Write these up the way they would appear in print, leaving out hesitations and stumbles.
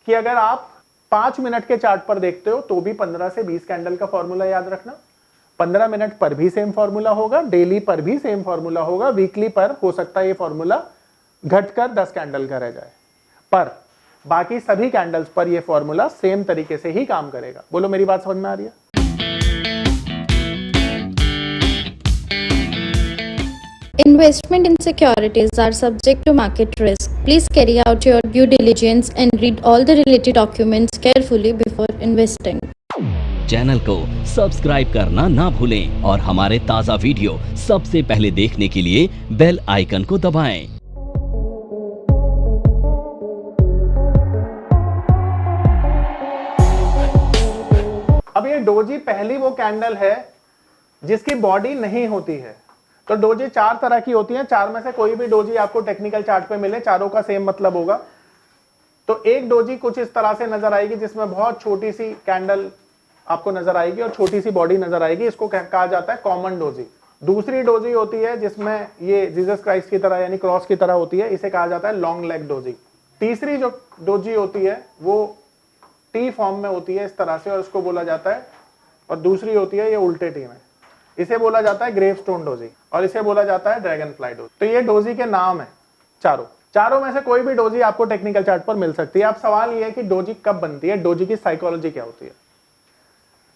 कि अगर आप 5 मिनट के चार्ट पर देखते हो तो भी 15 से 20 कैंडल का फॉर्मूला याद रखना। 15 मिनट पर भी सेम फॉर्मूला होगा, डेली पर भी सेम फॉर्मूला होगा, वीकली पर हो सकता है ये फॉर्मूला घटकर 10 कैंडल का रह जाए, पर बाकी सभी कैंडल्स पर ये फॉर्मूला सेम तरीके से ही काम करेगा। बोलो मेरी बात समझ में आ रही है? Investment in securities are subject to market risk. Please carry out your due diligence and read all the related documents carefully before investing. Channel को सब्सक्राइब करना ना भूलें और हमारे ताज़ा वीडियो सबसे पहले देखने के लिए बेल आइकन को दबाएं। अब ये डोजी पहली वो कैंडल है जिसकी बॉडी नहीं होती है। तो डोजी 4 तरह की होती है, 4 में से कोई भी डोजी आपको टेक्निकल चार्ट पे मिले, चारों का सेम मतलब होगा। तो एक डोजी कुछ इस तरह से नजर आएगी जिसमें बहुत छोटी सी कैंडल आपको नजर आएगी और छोटी सी बॉडी नजर आएगी, इसको कहा जाता है कॉमन डोजी। दूसरी डोजी होती है जिसमें ये जीसस क्राइस्ट की तरह यानी क्रॉस की तरह होती है, इसे कहा जाता है लॉन्ग लेग डोजी। तीसरी जो डोजी होती है वो टी फॉर्म में होती है इस तरह से और इसको बोला जाता है, और दूसरी होती है ये उल्टे टी में, इसे बोला जाता है ग्रेवस्टोन डोजी और इसे बोला जाता है ड्रैगन फ्लाई डोजी। तो ये डोजी के नाम है चारों में से कोई भी डोजी आपको टेक्निकल चार्ट पर मिल सकती है। अब सवाल ये है कि डोजी कब बनती है, डोजी की साइकोलॉजी क्या होती है।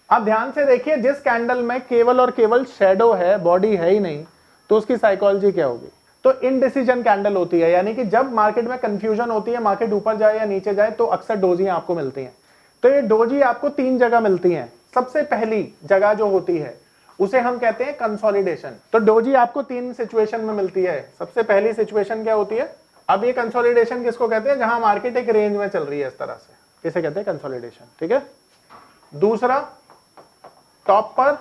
आप ध्यान से देखिए, जिस कैंडल में केवल और केवल शेडो है, बॉडी है ही नहीं, तो उसकी साइकोलॉजी क्या होगी? तो इनडिसीजन कैंडल होती है, यानी कि जब मार्केट में कंफ्यूजन होती है, मार्केट ऊपर जाए या नीचे जाए, तो अक्सर डोजियां आपको मिलती हैं। तो ये डोजी आपको 3 जगह मिलती हैं। सबसे पहली जगह जो होती है उसे हम कहते हैं कंसोलिडेशन। तो डोजी आपको 3 सिचुएशन में मिलती है। सबसे पहली सिचुएशन क्या होती है? अब ये कंसोलिडेशन किसको कहते हैं? जहां मार्केट एक रेंज में चल रही है इस तरह से, इसे कहते हैं कंसोलिडेशन, ठीक है। दूसरा टॉप पर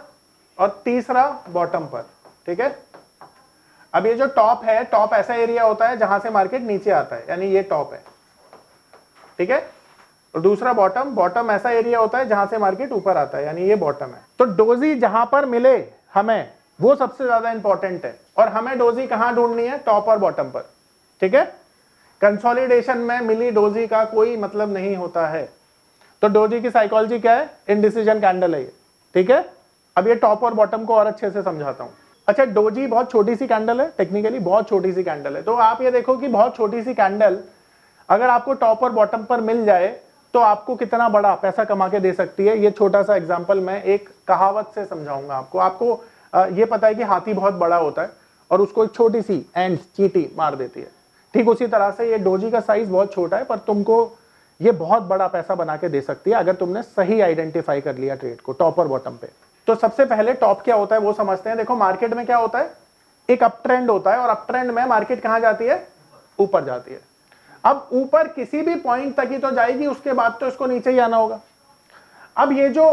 और तीसरा बॉटम पर, ठीक है। अब ये जो टॉप है, टॉप ऐसा एरिया होता है जहां से मार्केट नीचे आता है, यानी ये टॉप है, ठीक है। और दूसरा बॉटम ऐसा एरिया होता है जहां से मार्केट ऊपर आता है, यानी ये बॉटम है। तो डोजी जहां पर मिले हमें, वो सबसे ज्यादा इंपॉर्टेंट है। और हमें डोजी कहां ढूंढनी है? टॉप और बॉटम पर, ठीक है। कंसोलिडेशन में मिली डोजी का कोई मतलब नहीं होता है। तो डोजी की साइकोलॉजी क्या है? इनडिसीजन कैंडल है ये, ठीक है। अब ये टॉप और बॉटम को और अच्छे से समझाता हूं। अच्छा, डोजी बहुत छोटी सी कैंडल है, टेक्निकली बहुत छोटी सी कैंडल है। तो आप ये देखो कि बहुत छोटी सी कैंडल अगर आपको टॉप और बॉटम पर मिल जाए तो आपको कितना बड़ा पैसा कमा के दे सकती है। ये छोटा सा एग्जांपल मैं एक कहावत से समझाऊंगा आपको ये पता है कि हाथी बहुत बड़ा होता है और उसको एक छोटी सी एंड चींटी मार देती है। ठीक उसी तरह से ये डोजी का साइज बहुत छोटा है, पर तुमको ये बहुत बड़ा पैसा बना के दे सकती है अगर तुमने सही आइडेंटिफाई कर लिया ट्रेड को टॉप और बॉटम पे। तो सबसे पहले टॉप क्या होता है वो समझते हैं। देखो, मार्केट में क्या होता है? एक अप ट्रेंड होता है और अप ट्रेंड में मार्केट कहां जाती है? ऊपर जाती है। अब ऊपर किसी भी पॉइंट तक ही तो जाएगी, उसके बाद तो इसको नीचे ही आना होगा। अब ये जो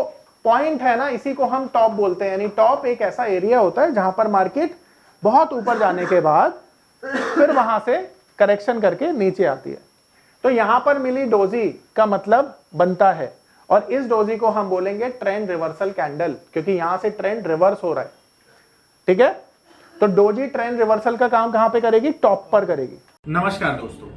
पॉइंट है ना, इसी को हम टॉप बोलते हैं। यानी टॉप एक ऐसा एरिया होता है जहां पर मार्केट बहुत ऊपर जाने के बाद फिर वहां से करेक्शन करके नीचे आती है। तो यहां पर मिली डोजी का मतलब बनता है, और इस डोजी को हम बोलेंगे ट्रेंड रिवर्सल कैंडल, क्योंकि यहां से ट्रेंड रिवर्स हो रहा है, ठीक है। तो डोजी ट्रेंड रिवर्सल का काम कहां पे करेगी? टॉप पर करेगी। नमस्कार दोस्तों,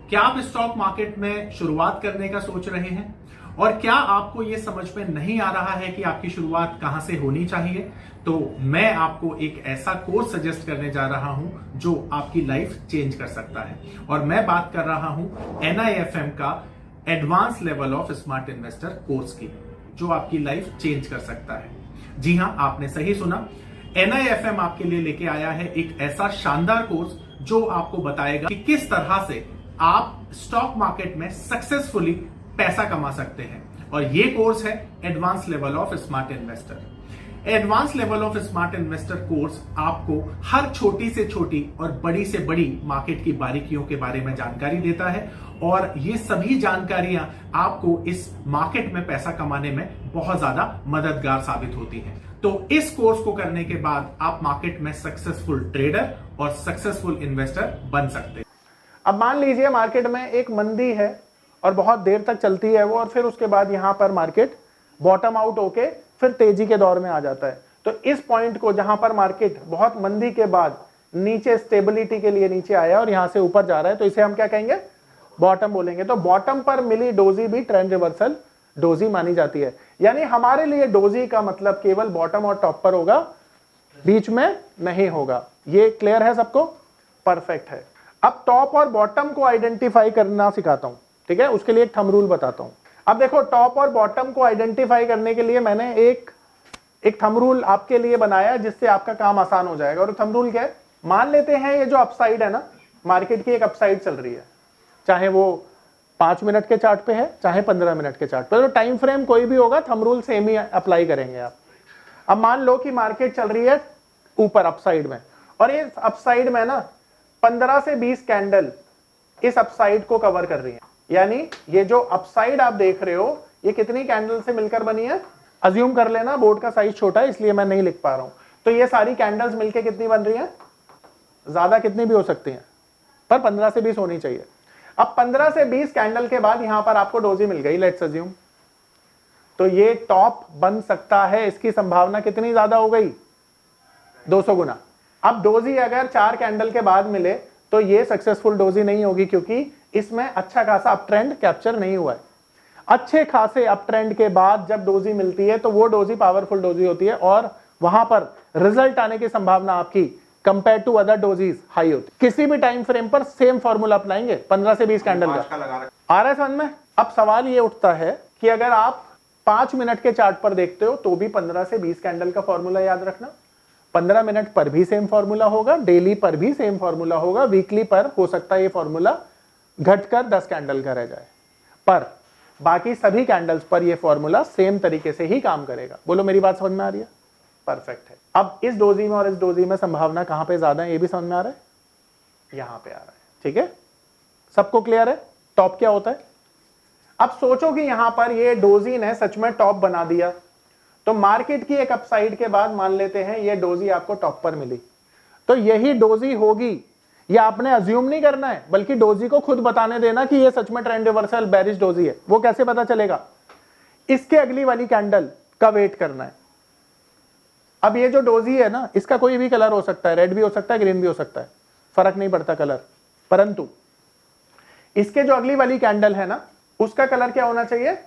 क्या आप स्टॉक मार्केट में शुरुआत करने का सोच रहे हैं और क्या आपको यह समझ में नहीं आ रहा है कि आपकी शुरुआत कहां से होनी चाहिए? तो मैं आपको एक ऐसा कोर्स सजेस्ट करने जा रहा हूं जो आपकी लाइफ चेंज कर सकता है, और मैं बात कर रहा हूं NIFM का advance level of smart investor course की, जो आपकी लाइफ चेंज कर सकता है। जी हां, आपने सही सुना, NIFM आपके लिए लेके आया है एक ऐसा शानदार कोर्स जो आपको बताएगा कि किस तरह से आप स्टॉक मार्केट में सक्सेसफुली पैसा कमा सकते हैं। और ये कोर्स है advance level of smart investor. Advance level of smart investor course आपको हर छोटी से छोटी और बड़ी से बड़ी मार्केट की बारीकियों के बारे में जानकारी देता है, और ये सभी जानकारियां आपको इस मार्केट में पैसा कमाने में बहुत ज्यादा मददगार साबित होती हैं। तो इस कोर्स को करने के बाद आप मार्केट में सक्सेसफुल ट्रेडर और सक्सेसफुल इन्वेस्टर बन सकते हैं। अब मान लीजिए मार्केट में एक मंदी है और बहुत देर तक चलती है वो, और फिर उसके बाद यहां पर मार्केट बॉटम आउट होके फिर तेजी के दौर में आ जाता है। तो इस पॉइंट को, जहां पर मार्केट बहुत मंदी के बाद नीचे स्टेबिलिटी के लिए नीचे आया और यहां से ऊपर जा रहा है, तो इसे हम क्या कहेंगे? बॉटम बोलेंगे। तो बॉटम पर मिली डोजी भी ट्रेंड रिवर्सल डोजी मानी जाती है। यानी हमारे लिए डोजी का मतलब केवल बॉटम और टॉप पर होगा, बीच में नहीं होगा। ये क्लियर है सबको? परफेक्ट है। अब टॉप और बॉटम को आइडेंटिफाई करना सिखाता हूं, ठीक है? उसके लिए एक थंब रूल बताता हूं। अब देखो, टॉप और बॉटम को आइडेंटिफाई करने के लिए मैंने एक थंब रूल आपके लिए बनाया जिससे आपका काम आसान हो जाएगा। और थंब रूल क्या है? मान लेते हैं ये जो अपसाइड है ना, मार्केट की एक अपसाइड चल रही है, चाहे वो 5 मिनट के चार्ट पे है चाहे 15 मिनट के चार्ट पे, तो टाइम फ्रेम कोई भी होगा, थंब रूल सेम ही अप्लाई करेंगे आप। अब मान लो कि मार्केट चल रही है ऊपर अपसाइड में, और ये अपसाइड में ना 15 से 20 कैंडल इस अपसाइड को कवर कर रही है। यानी ये जो अपसाइड आप देख रहे हो, ये कितनी कैंडल से मिलकर बनी है? अज्यूम कर लेना, बोर्ड का साइज छोटा है इसलिए मैं नहीं लिख पा रहा हूं। तो ये सारी कैंडल्स मिलकर कितनी बन रही है? ज्यादा कितनी भी हो सकती हैं, पर 15 से 20 होनी चाहिए। अब 15 से 20 कैंडल के बाद यहां पर आपको डोजी मिल गई, लेट्स अज्यूम। तो ये टॉप बन सकता है, इसकी संभावना कितनी ज्यादा हो गई? 200 गुना। अब डोजी अगर 4 कैंडल के बाद मिले तो ये सक्सेसफुल डोजी नहीं होगी, क्योंकि इसमें अच्छा खासा अप ट्रेंड कैप्चर नहीं हुआ है। अच्छे खासे अप ट्रेंड के बाद जब डोजी मिलती है तो वो डोजी पावरफुल डोजी होती है, और वहां पर रिजल्ट आने की संभावना आपकी कंपेयर टू अदर डोजीज हाई होती है। किसी भी टाइम फ्रेम पर सेम फॉर्मूला अपनाएंगे 15 से 20 कैंडल का। आ रहा है समझ में? अब सवाल ये उठता है कि अगर आप 5 मिनट के चार्ट पर देखते हो तो भी 15 से 20 कैंडल का फॉर्मूला याद रखना। 15 मिनट पर भी सेम फॉर्मूला होगा, डेली पर भी सेम फॉर्मूला होगा, वीकली पर हो सकता है ये फॉर्मूला घटकर 10 कैंडल का रह जाए, पर बाकी सभी कैंडल्स पर ये फॉर्मूला सेम तरीके से ही काम करेगा। बोलो मेरी बात समझ में आ रही है? परफेक्ट है। अब इस डोजी में और इस डोजी में संभावना कहां पे ज्यादा है ये भी समझ में आ रहा है? यहां पे आ रहा है, ठीक है? सबको क्लियर है टॉप क्या होता है? अब सोचो कि यहां पर ये डोजी ने सच में टॉप बना दिया, तो मार्केट की एक अपसाइड के बाद मान लेते हैं ये डोजी आपको टॉप पर मिली, तो यही डोजी होगी। ये आपने अज्यूम नहीं करना है, बल्कि डोजी को खुद बताने देना कि ये सच में ट्रेंड रिवर्सल बेरिश डोजी है। वो कैसे पता चलेगा? इसके अगली वाली कैंडल का वेट करना है। अब ये जो डोजी है ना, इसका कोई भी कलर हो सकता है, रेड भी हो सकता है, ग्रीन भी हो सकता है, फर्क नहीं पड़ता कलर, परंतु इसके जो अगली वाली कैंडल है ना, उसका कलर क्या होना चाहिए?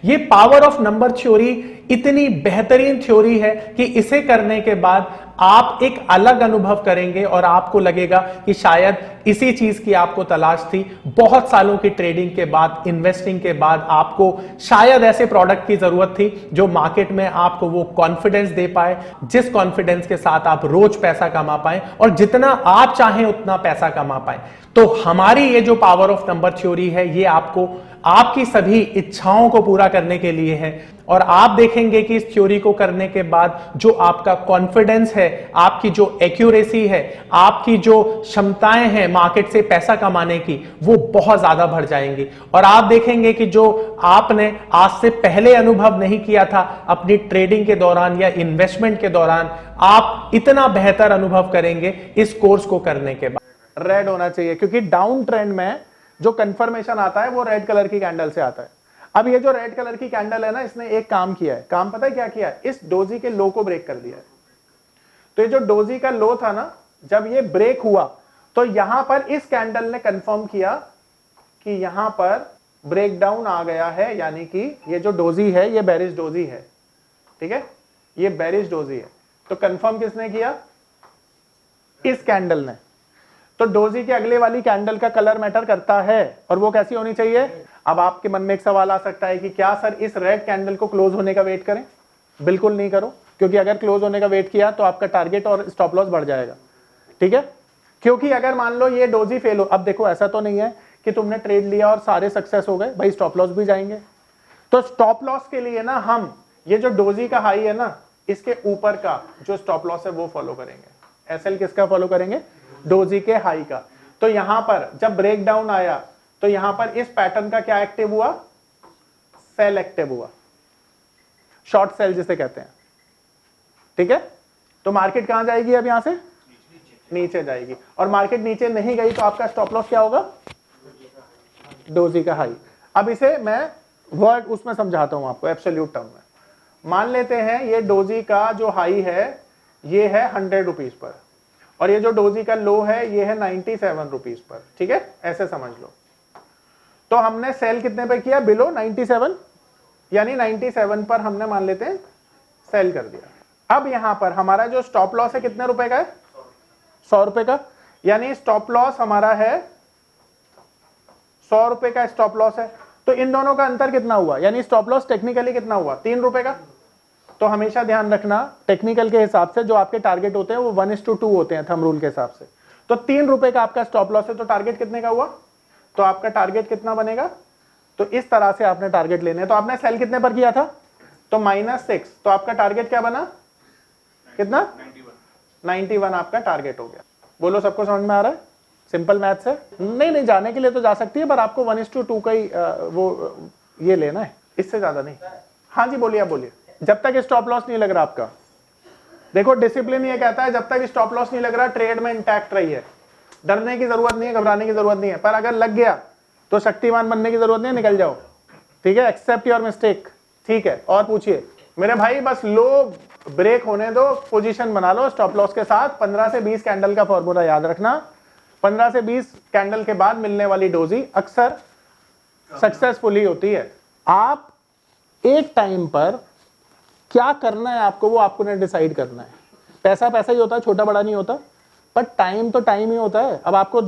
ये पावर ऑफ नंबर थ्योरी इतनी बेहतरीन थ्योरी है कि इसे करने के बाद आप एक अलग अनुभव करेंगे और आपको लगेगा कि शायद इसी चीज की आपको तलाश थी। बहुत सालों की ट्रेडिंग के बाद, इन्वेस्टिंग के बाद आपको शायद ऐसे प्रोडक्ट की जरूरत थी जो मार्केट में आपको वो कॉन्फिडेंस दे पाए, जिस कॉन्फिडेंस के साथ आप रोज पैसा कमा पाए और जितना आप चाहें उतना पैसा कमा पाए। तो हमारी ये जो पावर ऑफ नंबर थ्योरी है, ये आपको आपकी सभी इच्छाओं को पूरा करने के लिए है। और आप देखेंगे कि इस थ्योरी को करने के बाद जो आपका कॉन्फिडेंस है, आपकी जो एक्यूरेसी है, आपकी जो क्षमताएं हैं मार्केट से पैसा कमाने की, वो बहुत ज्यादा बढ़ जाएंगी। और आप देखेंगे कि जो आपने आज से पहले अनुभव नहीं किया था अपनी ट्रेडिंग के दौरान या इन्वेस्टमेंट के दौरान, आप इतना बेहतर अनुभव करेंगे इस कोर्स को करने के बाद। रेड होना चाहिए, क्योंकि डाउन ट्रेंड में जो कंफर्मेशन आता है वो रेड कलर की कैंडल से आता है। अब ये जो रेड कलर की कैंडल है ना, इसने एक काम किया है। काम पता है क्या किया है? इस डोजी के लो को ब्रेक कर दिया है। तो ये जो डोजी का लो था ना, जब ये ब्रेक हुआ तो यहां पर इस कैंडल ने कंफर्म किया कि यहां पर ब्रेकडाउन आ गया है, यानी कि ये जो डोजी है ये बेरिश डोजी है, ठीक है? ये बेरिश डोजी है। तो कंफर्म किसने किया? इस कैंडल ने। तो डोजी के अगले वाली कैंडल का कलर मैटर करता है, और वो कैसी होनी चाहिए? अब आपके मन में एक सवाल आ सकता है कि क्या सर इस रेड कैंडल को क्लोज होने का वेट करें? बिल्कुल नहीं करो, क्योंकि अगर क्लोज होने का वेट किया तो आपका टारगेट और स्टॉप लॉस बढ़ जाएगा, ठीक है? क्योंकि अगर मान लो ये डोजी फेल हो, अब देखो ऐसा तो नहीं है कि तुमने ट्रेड लिया और सारे सक्सेस हो गए, भाई स्टॉप लॉस भी जाएंगे। तो स्टॉप लॉस के लिए ना हम ये जो डोजी का हाई है ना, इसके ऊपर का जो स्टॉप लॉस है वो फॉलो करेंगे। एसएल किसका फॉलो करेंगे? डोजी के हाई का। तो यहां पर जब ब्रेक डाउन आया तो यहां पर इस पैटर्न का क्या एक्टिव हुआ? सेल एक्टिव हुआ, शॉर्ट सेल जिसे कहते हैं, ठीक है? तो मार्केट कहां जाएगी? अब यहां से नीचे जाएगी, और मार्केट नीचे नहीं गई तो आपका स्टॉप लॉस क्या होगा? डोजी का हाई। अब इसे मैं वर्ड उसमें समझाता हूं आपको एब्सोल्यूट टर्म में। मान लेते हैं ये डोजी का जो हाई है ये है 100 रुपीज पर, और ये जो डोजी का लो है ये है 97 रुपीज पर, ठीक है? ऐसे समझ लो। तो हमने सेल कितने पे किया? बिलो 97, यानी 97 पर हमने मान लेते हैं सेल कर दिया। अब यहां पर हमारा जो स्टॉप लॉस है कितने रुपए का है? 100 रुपए का, यानी स्टॉप लॉस हमारा है 100 रुपए का स्टॉप लॉस है। तो इन दोनों का अंतर कितना हुआ? यानी स्टॉप लॉस टेक्निकली कितना हुआ? 3 रुपए का। तो हमेशा ध्यान रखना टेक्निकल के हिसाब से जो आपके टारगेट होते हैं वो 1:2 होते हैं थंब रूल के हिसाब से। तो 3 रुपए का आपका स्टॉप लॉस है, तो टारगेट कितने का हुआ? तो आपका टारगेट कितना बनेगा? तो इस तरह से आपने टारगेट लेने हैं। तो आपने सेल कितने पर किया था? तो -6, तो आपका टारगेट क्या बना? कितना? 91 आपका टारगेट हो गया। बोलो सबको समझ में आ रहा है? सिंपल मैथ्स है। नहीं जाने के लिए तो जा सकती है, पर आपको 1:2 का ही वो ये लेना है, इससे ज्यादा नहीं। हाँ जी बोलिए, आप बोलिए। जब तक स्टॉप लॉस नहीं लग रहा आपका, देखो डिसिप्लिन ये कहता है जब तक स्टॉप लॉस नहीं लग रहा ट्रेड में इंटैक्ट रही है, डरने की जरूरत नहीं है, घबराने की जरूरत नहीं है। पर अगर लग गया तो शक्तिमान बनने की जरूरत नहीं है, निकल जाओ। ठीक है, एक्सेप्ट योर मिस्टेक। ठीक है, और पूछिए मेरे भाई। बस लो ब्रेक होने दो, पोजीशन बना लो स्टॉप लॉस के साथ। 15 से 20 कैंडल का फॉर्मूला याद रखना। 15 से 20 कैंडल के बाद मिलने वाली डोजी अक्सर सक्सेसफुली होती है। आप एक टाइम पर क्या करना है आपको, वो आपको ने डिसाइड करना है। पैसा पैसा ही होता है, छोटा बड़ा नहीं होता, पर टाइम तो टाइम ही होता है। अब आपको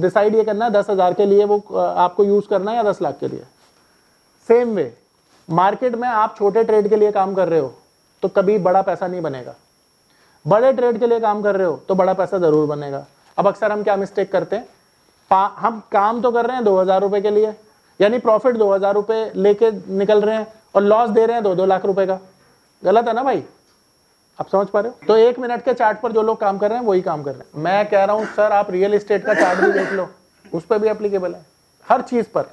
डिसाइड ये करना है 10,000 के लिए वो आपको यूज करना है या 10 लाख के लिए। सेम वे मार्केट में आप छोटे ट्रेड के लिए काम कर रहे हो तो कभी बड़ा पैसा नहीं बनेगा, बड़े ट्रेड के लिए काम कर रहे हो तो बड़ा पैसा जरूर बनेगा। अब अक्सर हम क्या मिस्टेक करते हैं, हम काम तो कर रहे हैं 2,000 रुपए के लिए, यानी प्रॉफिट 2,000 रुपए लेके निकल रहे हैं और लॉस दे रहे हैं 2-2 लाख रुपए का। गलत है ना भाई? आप समझ पा रहे हो? तो 1 मिनट के चार्ट पर जो लोग काम कर रहे हैं वही काम कर रहे हैं। मैं कह रहा हूं सर आप रियल एस्टेट का चार्ट भी देख लो, उस पर भी एप्लीकेबल है, हर चीज पर।